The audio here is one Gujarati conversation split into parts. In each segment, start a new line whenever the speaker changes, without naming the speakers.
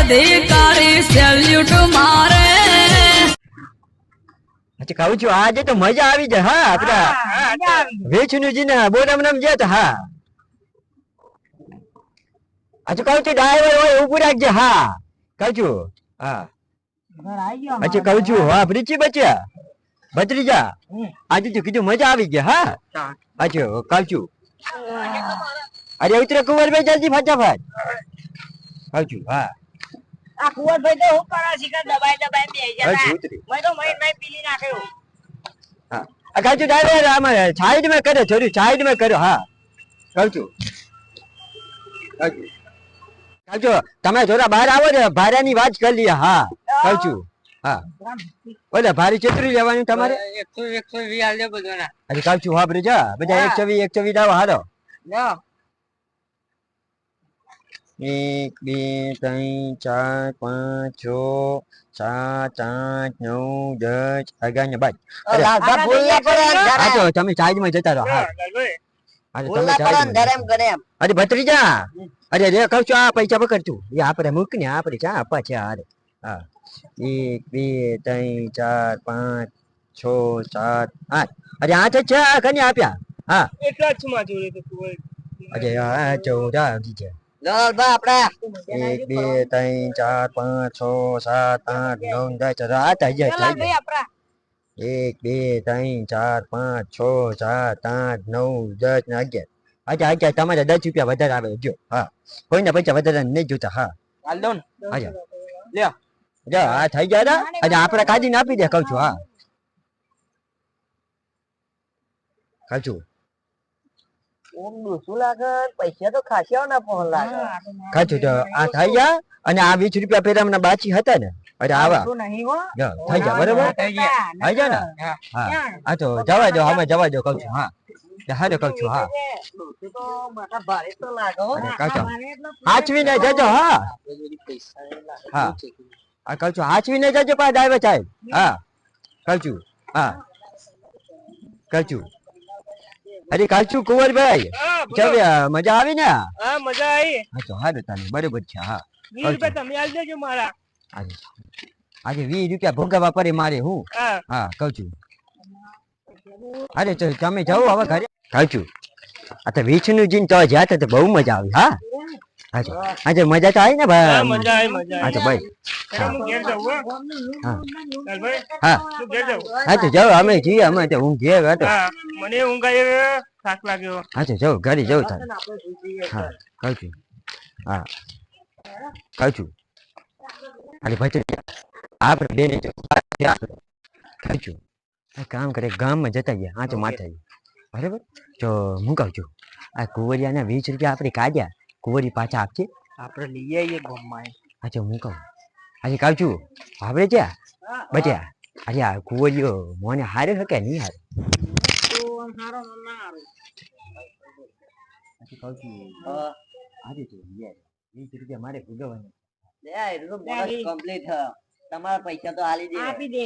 અધિકારી સેલ્યુટ મારે
અચ્છા કહું છું આજે તો મજા આવી જાય હા આપડા વેચનુજી ને બોરામ નામ ગયા હતા હા અચ્છા કહું છું ડ્રાઈવર હોય ઉભું રાખજે હા કહું છું હા અચ્છા કહું છું હા પ્રીચી બચ્યા ભત્રીજા આજે તો કીધું મજા આવી ગઈ હા અચ્છા કહું છું અરે ઉતરે કુંવરભાઈ જલ્દી ફટાફટ કહું છું હા
આ કુંવરભાઈ તો હું કરા શીખર દબાઈ દબાઈ બેહી જતા
ઉતરી
મેં તો મહિન પીલી નાખ્યો
હા કહું છું ડ્રાઈવર આમાં સાઈડ માં કર્યો થોડી સાઈડ માં કર્યો હા કહું છું કહું છું તમે થોડા બહાર આવો ને ભાડાની વાત કરી લઈએ હા કહું છું હા ઓલે ભારી ચેતરી લેવાનું તમારે
120 આલ દે બધાના
અરે કહું છું હા બ્રિજા બધા 120 લાવો હાલો
લ્યો
1 2 3 4 5 6 7 8 9 10 11 ને 12
લાલભા ભૂલ ના પડે
હા તો તમે સાઈડ માં જતા રહો હા
ભૂલ ના પડે ધરેમ કરે એમ
અરે ભત્રીજા અરે રે કહું છું આ પૈસા પકડ તું એ આપણે મૂક ને આપણે ચા આપવા છે અરે હા 1 2 3 4 5 6 7 8 અરે 8 જ છે કને આપ્યા હા
એટલા જ માં જોડે તો તું
અરે આ 14 આવી છે
લાલભા આપડા
1 2 3 4 5 6 7 8 9 10 આ થઈ જાય
લાલભાઈ આપડા
1 2 3 4 5 6 7 8 9 10 ને 11 અચ્છા તમારે 10 રૂપિયા વધારે આવે જો હા કોઈને પૈસા વધારે નહીં જોતા હા
હાલ દો ને
અચ્છા
લ્યો
જો આ થઈ ગયા અને આપણે કાઢીને આપી દે કહું છું હા કહું છું
ઓમ દોસું લાગે પૈસા તો ખાસ્યા ના ફોન લાગે
કહું છું તો આ થઈ ગયા અને આ 20 રૂપિયા પેલા બાકી હતા ને અરે આવા
નહીં હો
જો થઈ ગયા બરોબર થઈ ગયા ને હા આ તો જવા દો અમે જવા દો કહું છું હા હા કહું છું હા
દોસું તો માથા ભારે તો લાગે હો
કહું છું હાચવીને જજો હા હા આ કહું છું હાચવીને જજો પા ડ્રાઈવર સાહેબ હા કહું છું હા કહું છું અરે કહું છું કુંવરભાઈ ચાલ મજા આવી ને
હા મજા આવી
હા તો હારું તને બરોબર છે હા
20 રૂપિયા તમે આલ દેજો મારા
આજે 20 રૂપિયા ભોગવવા પડે મારે હું હા કહું છું અરે ચલ તમે જાઓ હવે ઘરે કહું છું આ તો વીછનું જીન તો જ્યાં તો બહુ મજા આવી હા આજે મજા તો આવી ને ભાઈ
મજા આવી
હા તો ભાઈ
હું ઘેર જાઉં
હા
લાલભાઈ
હા
હું ઘેર જાઉં
હા તો જાઓ અમે જઈએ અમે તો હું ઘેર હતો
હા મને ઊંઘ આવી થાક લાગ્યો
હા તો જાઓ ઘરે જાઉં તારે હા કહું છું હા કહું છું અરે ભાઈ આપણે બેન કહું છું કામ કરે ગામમાં જતા ગયા હા તો માથે બરાબર જો હું કહું છું આ કુંવરિયાના 20 રૂપિયા આપણે કાઢ્યા કુંવરી પાછા આપશે
આપણે લઈ આવીએ ગામમાં
અચ્છા હું કહું આજે કહું છું આપણે ત્યાં બચ્યા અરે આ કુંવરીઓ મોને હારે હકે નહીં હારે
તો હારો ના હારો
કહું છું આજે તો 20 રૂપિયા મારે ભોગવવાના
લે આ તો બોનસ કમ્પ્લીટ હ તમારા પૈસા તો આલી દે આપી દે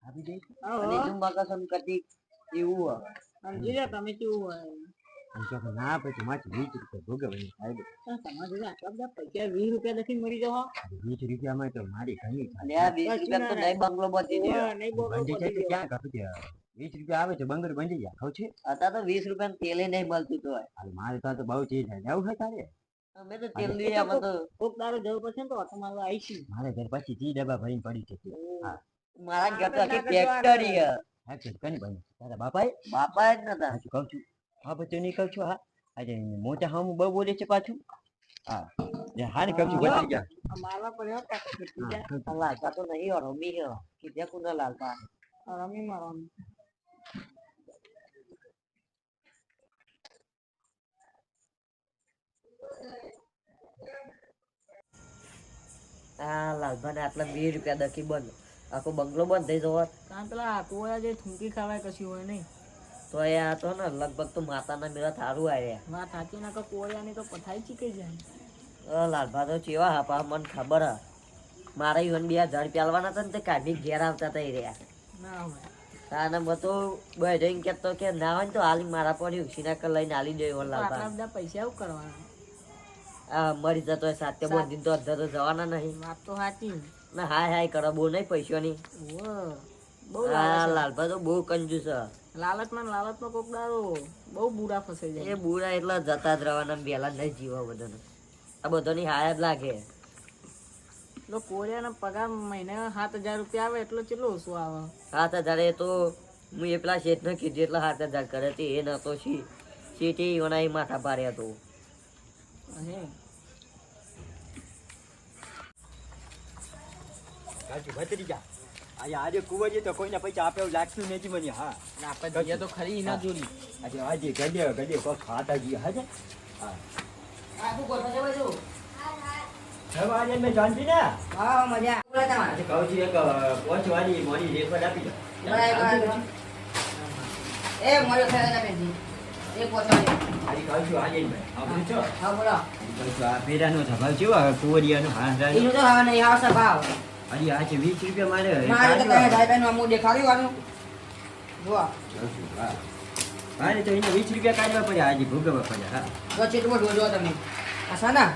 અને તું મગસમ કરતી એવું સમજી લે તમે કેવું હોય
ના પછી મારે 20 રૂપિયા ભોગવવાની સાહેબ
તમારે આટલા બધા પૈસા 20 રૂપિયા લખી મરી જાવ
20 રૂપિયામાં તો મારી ઘણી
લે આ 20 રૂપિયા તો નહીં બંગલો બધી દે નહીં
બંધી છે તો ક્યાં કાપી દે 20 રૂપિયા આવે તો બંગર બંધી જાય ખબર છે
અત્યારે તો 20 રૂપિયા તેલે નહીં મળતું તો
મારે તો બહુ ચીજ છે જવું છે તારે
અમે તો તેલ લઈએ અમે તો કોક દારો જવું પડશે ને તો ઓટો મારવા આવીશું
મારે ઘર પછી 30 ડબ્બા ભરીને પડી છે હા
મારા ઘર તો આખી ફેક્ટરી હે
હા છે કની બની તારા બાપાએ
જ નતા
હા કહું છું હા બચ્ચો નહીં કહું છું હા આજે મોટા હામુ બહુ બોલે છે પાછું હા જે હાને કહું છું બચી ગયા
મારવા પડ્યો કાકા લાલપા તો નહીં રમી હે કે જે કુના લાલપા રમી મારવાનું આ લાલભાને આટલા 20 રૂપિયા દકી બંધ આખો બંગલો બંધ થઈ જવો કારણ પેલા કોયા જે થૂંકી ખાવાય કશું હોય નહીં તો એ આ તો ને લગભગ તો માતાના મેળા થારું આવ્યા વાત સાચી ના કોળિયાની તો પથાઈ ચીકી જાય લાલભા તો ચેવા હાપા મને ખબર હ મારા ઈવન 2 ઝાડ પેલવાના હતા ને તે કાઢી ઘેર આવતા હતા રહ્યા ના હોય તાને બતો બે જઈને કેતો કે ના હોય તો હાલી મારા પર ઉસીના કર લઈને આલી દેવો લાલભા આટલા બધા પૈસા આવું કરવાના આ મરી જતો હોય સાથે બોંધીને તો અધર તો જવાના નહીં.
વાત તો સાચી.
ના હાય હાય કરો બહુ નહીં પૈસાની.
બહુ
આ લાલભા તો બહુ કંજૂસ છે.
લાલચમાં કોક દારો બહુ બુરા ફસાઈ જાય.
એ બુરા એટલે જતા જ રહેવાના પહેલા નહીં જીવા બધાને. આ બધાની હાય જ લાગે.
એટલે કોળિયાનો પગાર મહિને 7,000 રૂપિયા આવે એટલે કેટલો ઓછો આવે?
7,000 એ તો હું એ પેલા શેઠને કીધું એટલે 7,000 કરે તે એ નતો શેઠે એના માથા ભારે હતો.
હે
આજે કુંવરજી તો કોઈને પૈસા આપે એવું લાગતું નથી મને. હા
આપણે જઈએ તો ખરી ના જોડી.
આજે ગડે કોક ખાતા ગયા હાજે. હા હવે આજે મેં જાણતી ને
મજા
આજે કહું છું એક પહોંચવાની મોડી રેફર આપી દો.
એ મોડો થયો પેજી એ પોતાની
આજે કહું છું આજે આપણે છો
હા બોલો
આ પેરાનો સ્વભાવ કેવો કુંવરિયાનો? હા
એનો તો હવે નહીં આવશે ભાવ.
આજે આજે 20 રૂપિયા
મારે તો કહે ભાઈ બહેનો આમ દેખાડી વાનું જો
મારે તો એને 20 રૂપિયા કાઢવા પડ્યા આજે ભોગવવા પડ્યા. હા
જો ચેટલો જોજો તમે આસાના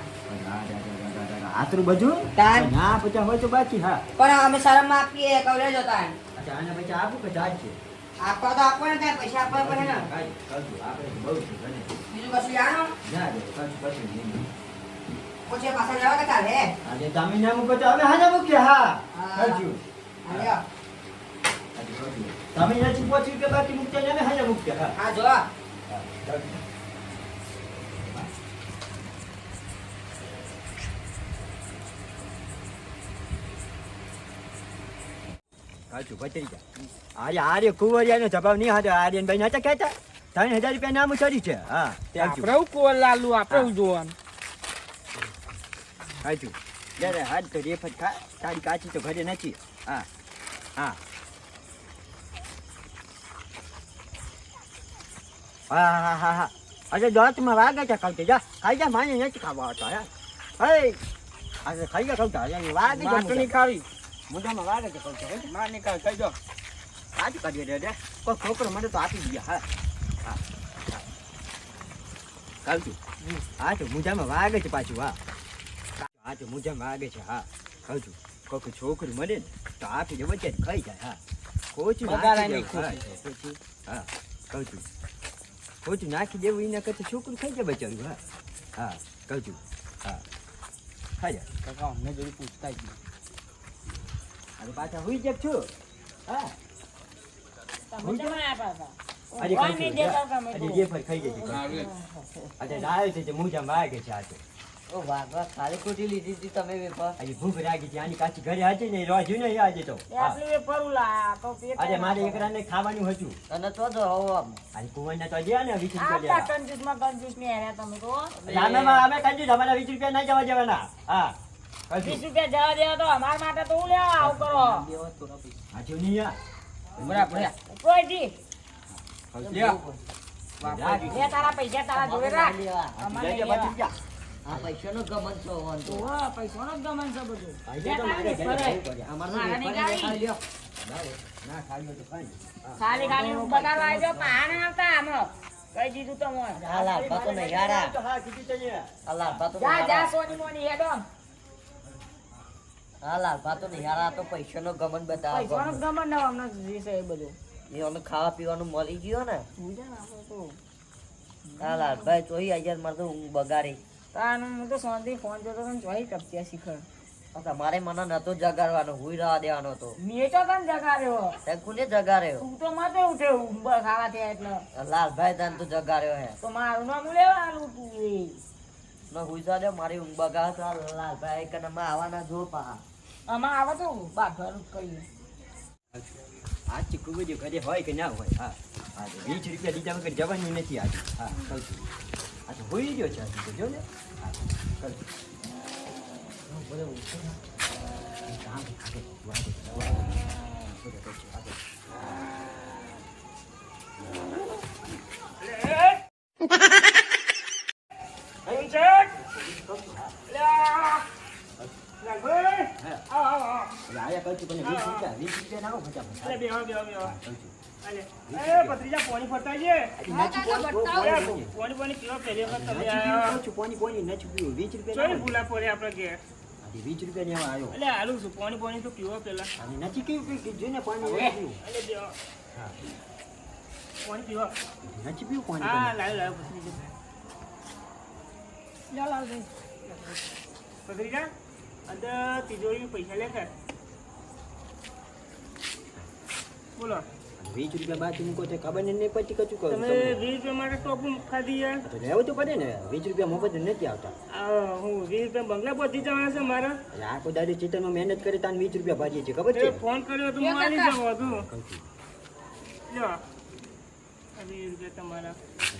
આતરું બધું
તાન.
ના પચાસ હોય તો બાકી. હા
પણ અમે શરમ આપીએ કવરે જોતા
અચ્છા આને પૈસા આપું કે ચાર્જ છે?
આપવા તો આપવા ને ત્યાં પૈસા આપવા પડે ને.
આપણે બહુ છે બને.
બીજું કશું જાણો
ના રે કશું નહીં.
પછી પાછા જવા કે કાલે
આજે તમે ના મૂકો તો હવે હાજા મૂકીએ. હા કરજો.
હાલ્યો
તમે નથી પહોંચ્યું કે બાકી મૂકતા ને હાજા મૂકીએ. હા
હા જો
કાચું બચી જા. આર્ય કુંવરિયાનો જવાબ નહીં હતો. આર્યન ભાઈ નતા કહેતા 3,000 રૂપિયા નામ ચડી છે. હા
આપણે કોલ લાલુ આપણે જોવાનું.
કાચું જયારે હાથ તો રેફત ખા તારી કાચી તો ઘરે નથી. હા હા હા હા હા હા અરે દોતમાં વાગે છે કહું જા ખાઈ જા. માને નથી ખાવા હતો યાર. હે આજે ખાઈ ગયા કહું વાગે
માટની ખાવી
મોઢામાં વાગે છે કહું
માર નીકળ કઈ દો.
સાચું કરીએ દે કોઈ છોકરો મને તો આપી દીધા. હા હા કાચું હા તો મોઢામાં વાગે છે પાછું. હા હા તો મોઢામાં વાગે છે. હા કહું છું કોઈ છોકરું મળે ને તો આપી દે વચ્ચે ખાઈ જાય. હા કોચું
બગાડાની
ખુશી. હા કહું છું કોચું નાખી દેવું એના કરતા છોકરું ખાઈ જાય બચારું. હા હા કહું છું હા ખાઈ જાય.
કાકા અમને જોડી પૂછતા જ નહીં.
અને પાછા હુઈ જક છું. હા
તમે કેમ આપ્યા હતા?
આજે
કોઈ
ખાઈ
નહીં દેતા તમે
આજે
તો.
જે પર ખાઈ જશે. આજે ડાયો છે તે મોઢામાં વાગે છે. આજે
ઓ વાગવા ખાલી ખોટી લીધી હતી તમે વેપાર.
આજે ભૂખ લાગી છે. આની કાચી ઘરે હતી ને રોજ્યું નહીં આજે તો.
એ આટલી વેફર લાયા તો પેટ
આજે મારે એકરાને ખાવાનું હતું.
અને તો જો હવે આમ
આજે કુંવરને તો દે ને 20 રૂપિયા
આપતા
લેવા.
કંજૂસમાં કંજૂસ ને હેર્યા તમે તો.
અમે કંજુ અમારા 20 રૂપિયા નહીં જવા દેવાના. હા
20 રૂપિયા જવા દેવા તો અમારા માટે તો હું લેવા આવું કરો.
આજે નહીં
બરાબર કોઈથી
આ
લે તારા પૈસા તારા જોડે રાખ. અમારે નહીં લેવા.
આ પૈસાનો ગમન છો વાંધો.
તો હા, પૈસાનો જ ગમન છે બધું.
પૈસા તો
લે
મારે
તારી
ઘરે
વેફર.
જવું પડે.
મારે નહીં ખાવી.
ના ખાવી હોય તો ખાઈ.
ખાલી ખાલી બગાડવા આવી જાઓ, પાહા ના આવતા આમાં. કહી દીધું તમને.
આ લાલભા તો નહીં હારા.
હા કીધું તો છે.
આ લાલભા તો
જા
નહીં
જા
હારા.
સોની મોની હેડો.
આ લાલભા તો નહીં હારા. આ તો પૈસાનો ગમન
પૈસાનો
બતાવે.
જ ગમન ને અમને જે છે એ બધું.
એ અમે ખાવા પીવાનું મળી ગયો ને.
ભૂજા ને આપણે તો.
આ લાલભાઈ ચોઈ આયા મારે તો ઊંઘ બગાડી.
તાનું હું તો શાંતિ ફોન જોતો તો જોઈ ટપક્યા શીખર.
તમારે મને નતો જગાડવાનો હુઈ રહેવા દેવાનો હતો.
મેં તો તને જગાડ્યો.
તે કોને જગાડ્યો?
તું તો મતે ઉઠે ઊંઘ ખાવા થયા એટલે.
લાલભાઈ તને તો જગાડ્યો હે.
તો મારું નામ લેવાનું તું એ.
ન હુઈ જા દે મારી ઊંઘ બગાડ તો આ લાલભાઈ કને માં આવવાના જો પા.
આમાં આવે તો બાઘર કહીએ.
આજ ખૂબ જ ઘરે હોય કે ના હોય. હા આજે 20 રૂપિયા દીધા વગર જવાની નથી આજે. હા કહું છું આજે હોઈ ગયો છે આજે તો જો ને. હા કહું છું કામ આગળ
આવો આવો આવો.
આયા કહું છું પણ 20 રૂપિયા નાખો ફટાફટ.
અલે બેહો બેહો બેહો
હા, કહું છું.
અલે એ ભત્રીજા પાણી ફરતા છે
નચી પોણી
પાણી પાણી પીવા પહેલી વખત તમે
નચી
આયા
કહું છું પોણી નચી પીવું 20 રૂપિયા
ચોરી
નાખો.
ભૂલા પડે આપણે ઘેર
આજે 20 રૂપિયા લેવા આવ્યો.
અલે હાલું છું પાણી તો પીવો પેલા
અને નચી કેવું પી જોઈને પાણી
અલે
પીવું.
બેહો
હા
પાણી પીવો
નચી પીવું પાણી
હા
તમે.
લાવ ભત્રીજા
લો લાલ ભાઈ
ભત્રીજા અંદર તિજોરી પૈસા લેખે બોલો
20 રૂપિયા બાકી મૂકો તો ખબર નહીં પછી કચું કરું
તમે 20 રૂપિયા માટે ટોપું ખાધી યાર
તો લેવું તો પડે ને 20 રૂપિયા મફત નથી આવતા.
હું 20 રૂપિયા બંગલા પહોંચી જવાના છે મારા
એટલે આખો દાડી ચિત્તરમાં મહેનત કરી તાન 20 રૂપિયા ભાજીએ છે ખબર છે.
ફોન કર્યો તો હું આવી જાવ હતું
કહું છું.
લો આ 20 રૂપિયા તમારા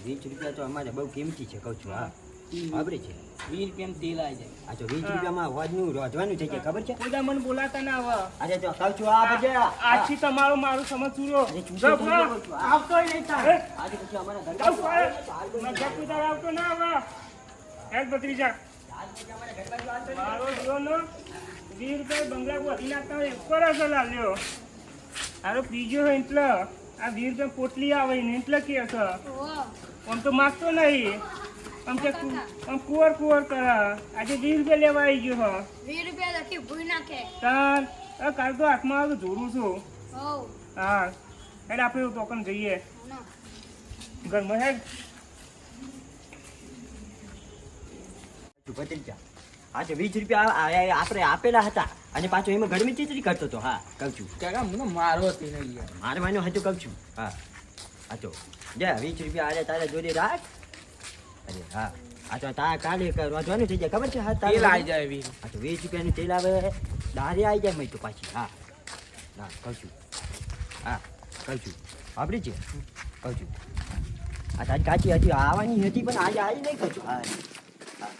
20 રૂપિયા તો અમારે બહુ કિંમતી છે કહું છું. હા ખબર છે
20 રૂપિયામાં તેલ આવી જાય
આ તો 20 રૂપિયામાં હોજનું રોજવાનું થઈ જાય ખબર છે.
ખુદા મને બોલાતા ના આવા
અરે જો કહું છું આ ભજ્યા
આજથી તમારો મારું સમજ ચૂરો
અરે ચૂસો થઈ ગયો કહું છું.
આવતો નહીં તાર
આજે પછી અમારા
જાઉં
ઘરમાં
છું, મજાક તું તારે આવતો ના આવા હેલ ભત્રીજા મારો જીવો નો 20 રૂપિયા બંગલા બોધી નાખતા હોય એક પર જ લાલ્યો હારો પીજો હોય એટલે આ 20 રૂપિયા પોટલી આવે ને એટલે કે છે આમ તો માગતો નહીં આમ કે આમ કુંવર કરા આજે 20 રૂપિયા લેવા આવી ગયો હો
20 રૂપિયા લખી ભૂઈ નાખે
તાર કાલ તો હાથમાં આવે જોરું છું
હોવ
હા હેડ આપણે ટોકન જઈએ
ના
ઘરમાં હેડ
ભત્રીજા આજે 20 રૂપિયા આપણે આપેલા હતા અને પાછો એમાં ગરમી ચીતરી કરતો હતો. હા કહું છું
કાકા મને મારો હતી નહીં યાર
મારે માન્યો હતું કહું છું. હા આ તો જા 20 રૂપિયા આજે તારા જોડે રાખ. અરે હા આ તો તારા કાલે રોજવાનું થઈ જાય ખબર છે. હા
તેલ
તારે
આવી જાય 20
આ તો 20 રૂપિયાનું તેલ આવે દારે આવી જાય મેં તો પાછી. હા હા કહું છું. હા કહું છું વાપરી છે કહું છું. આ તારી કાચી હતી આવવાની હતી પણ આજે આવી નહીં કહું છું. હા હા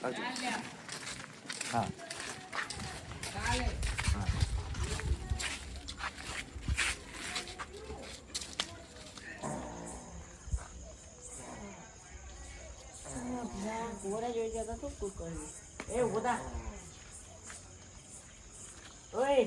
કહું છું. હા હા
કોરે જોઈ જતા તો શું કર્યું એ ઉભો થા ઓય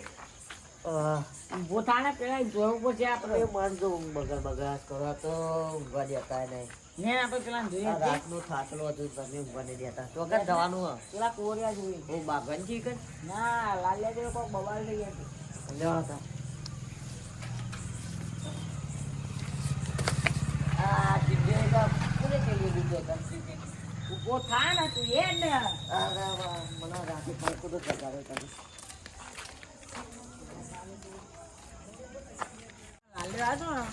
ઉભો થા ને પેલા જોવું પડશે આપણે મન તો બગાડ કરો તો ઊંઘવા દેતા નહીં ને આપણે પેલા જોઈએ રાતનું થાકલો હતું તમે ઊંઘવા નહીં દેતા તો કર જવાનું હે પેલા કોરિયા જોઈ હું બાગન છી કર ના લાલ્યા જેવો કોક બબાલ થઈ ગયા લેવા હતા આ જીગે તો પૂરે થઈ ગયું તો કંસી ઉભો થા ને તું એ ને અરે મને રાતે ફરકો તો જગાડે તમે હાલ્યો આજો ને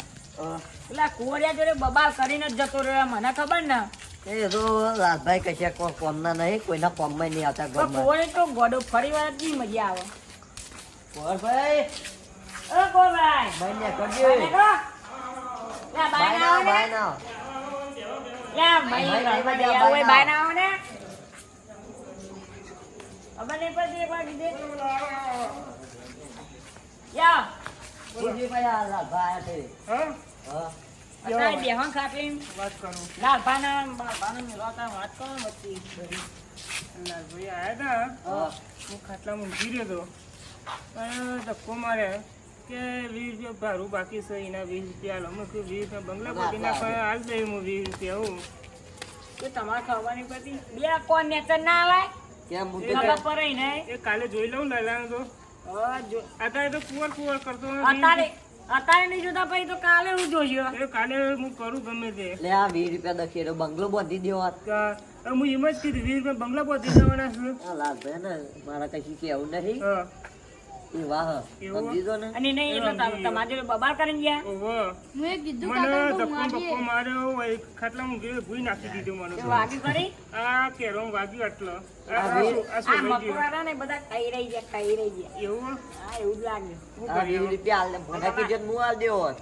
પેલા કોરિયા જોડે બબાલ કરીને જ જતો રહ્યો મને ખબર ને એ તો રાજભાઈ કશે કોઈ કોમના નહીં કોઈના કોમમાં નહીં આવતા ગોળમાં કોરે તો ગોડો ફરી વાર જ મજા આવે કોરભાઈ ઓ કોરભાઈ ભાઈ ને કરજો લા બાય ના લા ભાઈ ઘરમાં જવા હોય બાય ના આવો ને અબે ને પછી એક વાર કીધે યા બોજી ભાઈ આ રાજભાઈ છે
હા
હા અત્યારે બેહવાન ખાતે
વાત કરું
લાલભાના બાપાને મિલાતા વાત કરો વચ્ચે
લાલભાઈ આયા હતા હું ખાટલામાં ઊંઘી રહ્યો હતો પણ ધક્કો મારે કે 20 રૂપિયા ભાડું બાકી છે એના 20 રૂપિયા હાલો મેં કીધું 20 રૂપિયા બંગલા પહોંચી નાખવા હાલ દઈ હું 20 રૂપિયા હું
તો તમારે ખબર નહીં પડતી બે કોણ નેચર ના આવાય
કેમ
ખબર પડે ને
એ કાલે જોઈ લઉં લાલાને તો અત્યારે તો કુંવર કરતો
અત્યારે નહીં જોતા પછી તો કાલે હું જોજો
એ કાલે હું કરું ગમે તે
લે આ 20 રૂપિયા દખી બંગલો બાંધી દેવા
હું એમ જ કીધું 20 રૂપિયા બંગલા પહોંચી જવાના છે
લાલભાઈ ને મારા કશું કેવું નથી
હા
એ વાહ
એવું?
સમજી દો ને અને નહીં એટલે તમારે જોડે બબાલ કરીને ગયા
ઓહો
મેં કીધું
મને
કાકા તો
ધક્કો
ઊંઘવા
બક્કો માર્યો હોય ખાટલામાં ગયો ભૂઈ નાખી દીધું મને
તે વાગી કરી
આ કેરો વાગ્યું આટલો આ
આ
શું લઈ ગયો
મકવાડા ને બધા ખાઈ રહી ગયા
એવું
હા એવું જ લાગ્યું
શું
આ 20
કર્યું
રૂપિયા હાલ મને કીધું તો હું હાલ દેવો હોત.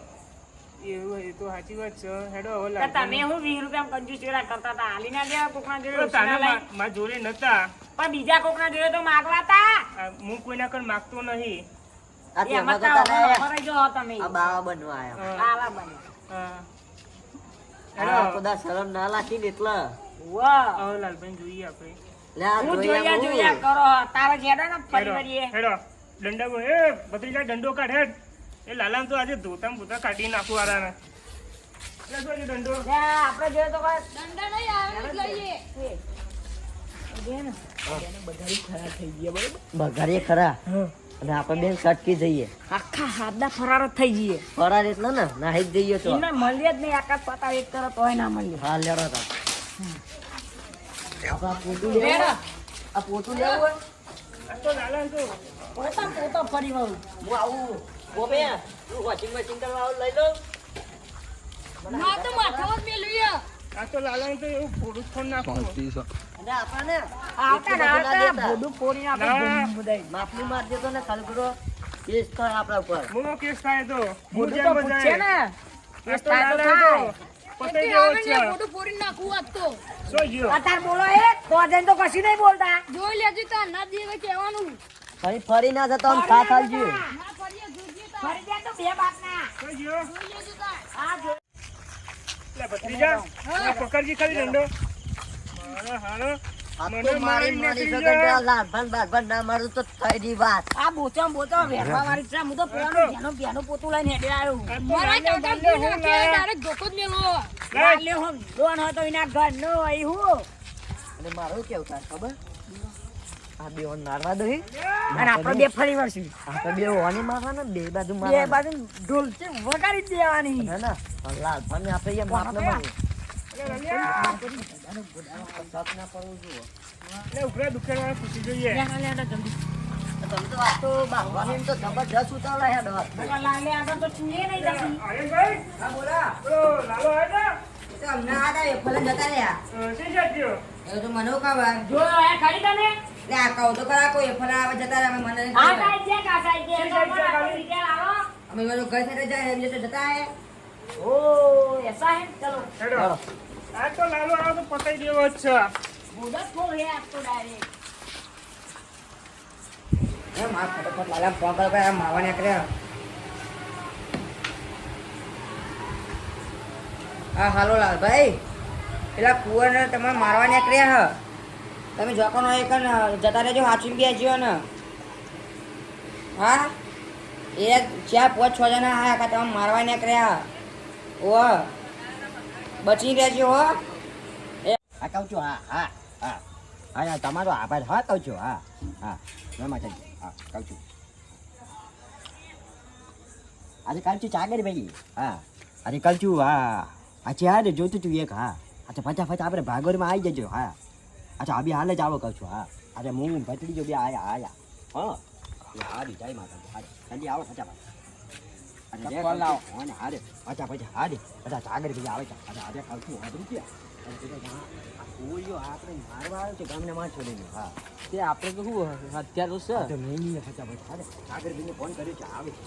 એવું એ તો સાચી વાત છે હેડો હવે
તો
લાગે
તમે હું 20 રૂપિયા કંજૂસ ચોરા કરતા હતા હાલી ના દેવા કોકના જોડે
તો
ઉછીના
તાને
લઈ.
મારા જોડે નતા
પણ બીજા કોકના જોડે તો માગવા હતા
હું કોઈના કર માગતો નહીં
આ તેમાં તો તમે જો તમે આ બાવા બનવા આયા
હા.
બાવા બને
હા
આ
હેડો
ખુદા શરમ ના લાગી ને એટલે વાહ
હવે લાલભાઈ જોઈએ આપણે
લે આ
હું
જોયા
જોયા કરો તારે જેડો ને ફરી
હેડો
વળીએ
હેડો દંડા એ ભત્રીજા દંડો કાઢ હેડ એ લાલાને તો આજે ધોતામ ભૂતા કાઢી નાખું વાળાને લે જો આજે દંડો
લે આપણે જોઈએ તો કોઈ
દંડા નહીં આવે જ લઈએ
બગાડીએ ખરા અને આપણે બેન સટકી જઈએ
આખા હાથના ફરાર જ થઈ જઈએ
ફરાર એટલે ને નાહી જ જઈએ તો
એમને મળીએ જ નહીં આકાશ પતાવ એક તરફ તોય ના મળીએ
હા લેડો તા આ પોતું લેવું
લેડો.
આ પોતું લેવું હોય
આ તો લાલાને તો
પોતા ફરી વળું
હું આવું ગોપે તું વોશિંગ મશીન કરવા આવું લઈ લો
ના તો માથામાં જ મેલવીએ
આ તો લાલાને તો એવું ફોડું જ ફોન નાખું
અને આપણને
આવતા ના આવતા ભોડું ફોડીને આપણે
ના.
ધૂમ બધાય.
માફી માર દેતો ને ખાલી કરો કેસ થાય આપણા ઉપર
મોનો કેસ થાય તો
ભોડું
જેમ
તો
બધાએ.
પૂછશે ને
આ
કેસ
તો
થાય તો
લાલાને તો
થાય.
પતાઈ
તે
દેવો
આવે
જ
ને
છે
મોટું ફોડી નાખવું આજ તો
શું ગયો
અત્યારે બોલો એ તો જઈને તો કશું નહીં બોલતા
જોઈ લેજો તાર ના દેવે કહેવાનું
ફરી ના જતો આમ સાથ આલજો
ના ફરીએ જોજે તાર
ફરી જાય તો બે બાતના
શું ગયો
જોઈ લેજો તાર
આ જો
લે ભત્રીજા આ પકડજી ખાલી દંડો હાલો હાલો
આ
મને
તો મારી
મારી
મારી
નીકળી
સગન
જાય.
લાલભાન બાલભાન ના મારું તો થઈ ગઈ વાત
આ બોચો વેરવા વાળી છે હું તો પેલાનું બેનું પોતું લઈને હેડે આવ્યો
આ તો
મારા
લાલે
કાકા
દાંડે
જોઈ
હું
નાખે
લાયા.
ડાયરેક્ટ ધોકો જ મેલો
લાલે હું લોન હતો એના ઘર નો અહીં હું
અને મારું કેવું થાય ખબર આ બે ઓન મારવા દો
અને આપણે બે ફરી વળશું
આપણે બે ઓની મારવાના બે બાજુ
બે
મારવાના
બાજુ ઢોલ છે વગાડી જ દેવાની
હે ને લાલભાન ને આપણે અહીંયા માપને મારીએ
લે લાલિયા.
સાથ ના પડવું જુઓ
લે ઉઘરા દુકાનવાળા પૂછી જોઈએ
લેના લેના જલ્દી
તમે તો આ તો બાંધવાની તો જબરજસ્ત ઉતાવળા હે ડર
લાલે આગળ તો ચૂએ નહીં જતી
આર્યનભાઈ
હા બોલા
પેલો લાલો આવ્યો
તો અમને આ તા એફલે જતા રહ્યા
તો શી છે થયો?
એ તો મને કાવા
જો આ ખરી તમે
લે આ કહું તો ખરા કોઈ એફલે આવે જતા રહ્યા મને નહીં
આ
ખબર.
સાઈડ છે કા સાઈડ છે
શી
તો
સાઈડ છે
પણ
ખાલી?
રીતે આવો
અમે બધું ઘર સાથે જાય એમ જતા જતા હે
ઓ એસા હે ચલો
હેડો આ તો લાલો આવ્યો તો પતાઈ દેવો જ છે
બોડસ ફોલ હે આપ તો ડાયરેક્ટ
એ માર ફટાફટ લાલા ફોન કર કે મારવા નીકળ્યા હા હાલો લાલભાઈ પેલા કુંવરને તમે મારવા નીકળ્યા હ તમે જોકોનો એક ને જતા રહેજો હાચી બેસજો ને હા એ 4-5-6 જણા આયા કા તમે મારવા નીકળ્યા ઓ બચી રહેજો હો
હા કહું છું હા હા હા હા યાર તમારો આભાર હા કહું છું હા હા મેં માતાજી હા કહું છું આજે કાલ છું ચાગર ભાઈ હા આજે કાલ છું હા આજે હા ને જોતું તું એક હા અચ્છા ફટાફટ આપણે ભાગોરમાં આવી જજો હા અચ્છા અભી હાલ જ આવો કહું છું હા આજે હું ભટડી જો બે આયા હા હા જય માતાજી હા જલ્દી આવો ફટાફટ કોલ લાવો હા હારે અચ્છા પછી હારે અચ્છા ચાગર ભાઈ આવે છે અચ્છા આજે કહું છું હા રૂપિયા ઓયો આપણે મારવા આવ્યો છે ગામને માં છોડીને હા
તે આપણે તો શું અત્યારે તો
તો મેં નહીં ફટાફટ હારે આગળ બીને ફોન કર્યો છે આવે છે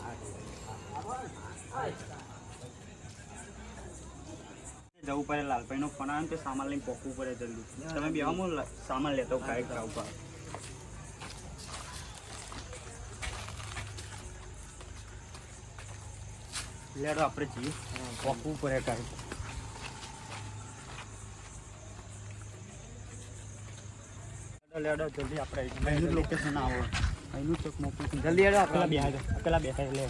જવું પડે લાલભાઈ નો ફોન આવે ને તો સામાન લઈને પોકવું પડે જલ્દી તમે બે હું સામાન લેતો હોઉં કાંઈક જવું પડે લેડો આપણે જઈએ પોકવું પડે કાંઈક લેડો જલ્દી આપણે અહીંનું લોકેશન આવો અહીંનું ચોક મોકલું જલ્દી લેડો પેલા બેહાય લે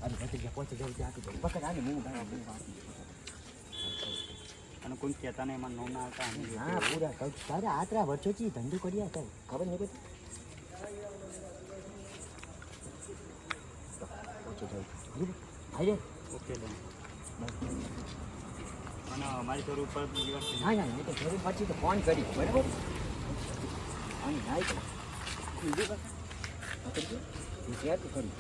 અરે પછી ગયા પહોંચી જવું ત્યાં આપી દઉં પકડ આને હું
અને કોઈ કહેતા નહીં એમાં નો ના આવતા
હા પૂરા કહું છું તારે આતરા વર્ષોથી ધંધો કર્યા હતા ખબર નહીં પડતી પહોંચી જવું હારે
ઓકે બેન અને અમારી જરૂર ઉપર દિવસ
ના ના નહીં તો જરૂર પછી તો ફોન કરી બરાબર અને નાઈ તો બીજું હું ક્યાં તો કરી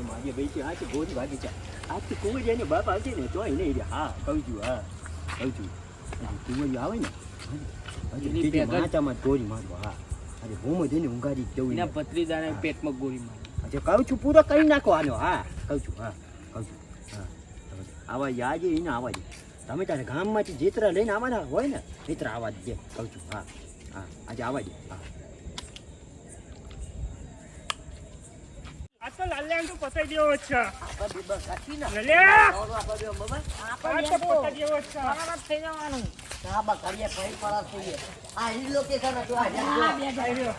મારી ભાઈ છે આ તો ગોરી ભાગી છે આ તો કુંવરિયાને બાપ આવશે ને તો નહીં રે હા કહું છું હા કહું છું કુંવરિયા આવે ને માચામાં ગોરી મારવા હા અરે હું જઈને ઊંઘાડી જવું
એના પત્રીદાને પેટમાં ગોળી મારી
અચ્છા કહું છું પૂરો કરી નાખો આનો હા કહું છું હા કહું છું હા આવા યાજે એને આવા દે તમે તારે ગામમાંથી જેતરા લઈને આવવાના હોય ને જેતરા આવા દે કહું છું હા હા આજે આવા દે હા
આ તો લાલ્યા તું પતાઈ દેવો જ છે
આપણે બે બસ કાઢી ને.
લે
આવડો આપણે બે બરાબર?
આ તો પતાઈ દેવો જ છે
બરાબર થઈ જવાનું.
હા, બા કરીએ, ફરી પડાર થઈએ. આ ઈ લોકેશન હતું, આ જ્યાં જો.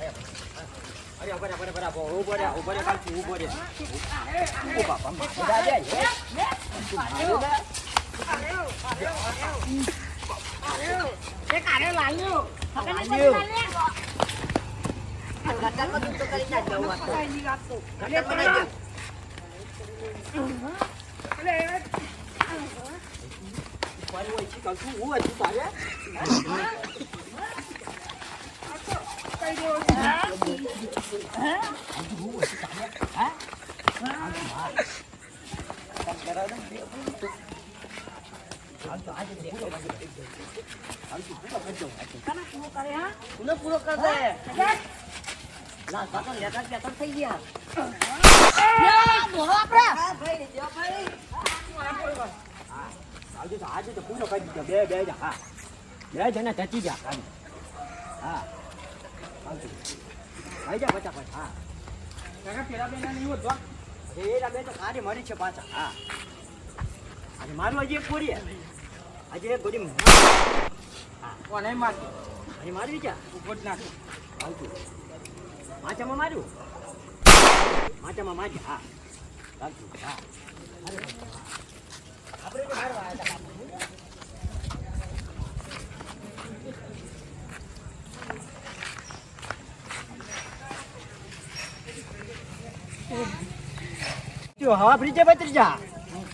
અરે ઉભો રે કાલથી ઉભો રે
એ કારે લાલ્યો
ગટરમાં દૂધ તો કરી નાખજો, વાત તો. ગટરમાં નાખજો.
મારી હોય છે કાલથી હું હતું તારે
પૂરો પૂરો કર દે. લાલ પાટો લેટર પેટર થઈ ગયા. હા, ભાઈ, જો ભાઈ.
આજે તો પૂરો કરી દીધો બે જા હા બે જણા ટચી ગયા ખાલી હા આવજો ભાઈ જા ફટાફટ હા કાકા પેલા બેના નહીં હોત એ બે તો સારી મરી છે પાછા હા આજે મારું હજી એક ગોળી આજે એક ગોળી હા કોને મારી આજે મારી ક્યાં ઉપર નાખ આવજો માચામાં માર્યું માચામાં મારી હા આવજો હા આપણે મારવા આવ્યા હતા હવા બ્રિજે બચી જા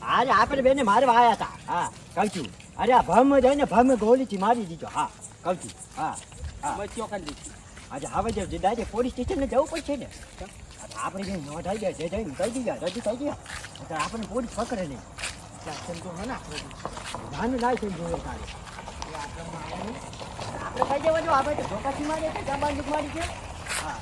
અરે આપણે બેને મારવા આવ્યા હતા હા કહું છું અરે આ ભમ જઈને ભમ ગોળીથી મારી દીધો હા કહું છું હા હા બચ્યો કરી દીધું આજે હવે જે ડાયરેક્ટ પોલીસ સ્ટેશને જવું પડશે ને આપણે જે નોંધાઈ ગયા જે જઈને કહી દીધા રજૂ થઈ ગયા તો આપણને પોલીસ પકડે નહીં સમજો હે ને ધ્યાન ના છે જોઈએ તારે આપણે કઈ દેવા જો આપણે તો ધોકાથી મારી છે જબાન મારી છે હા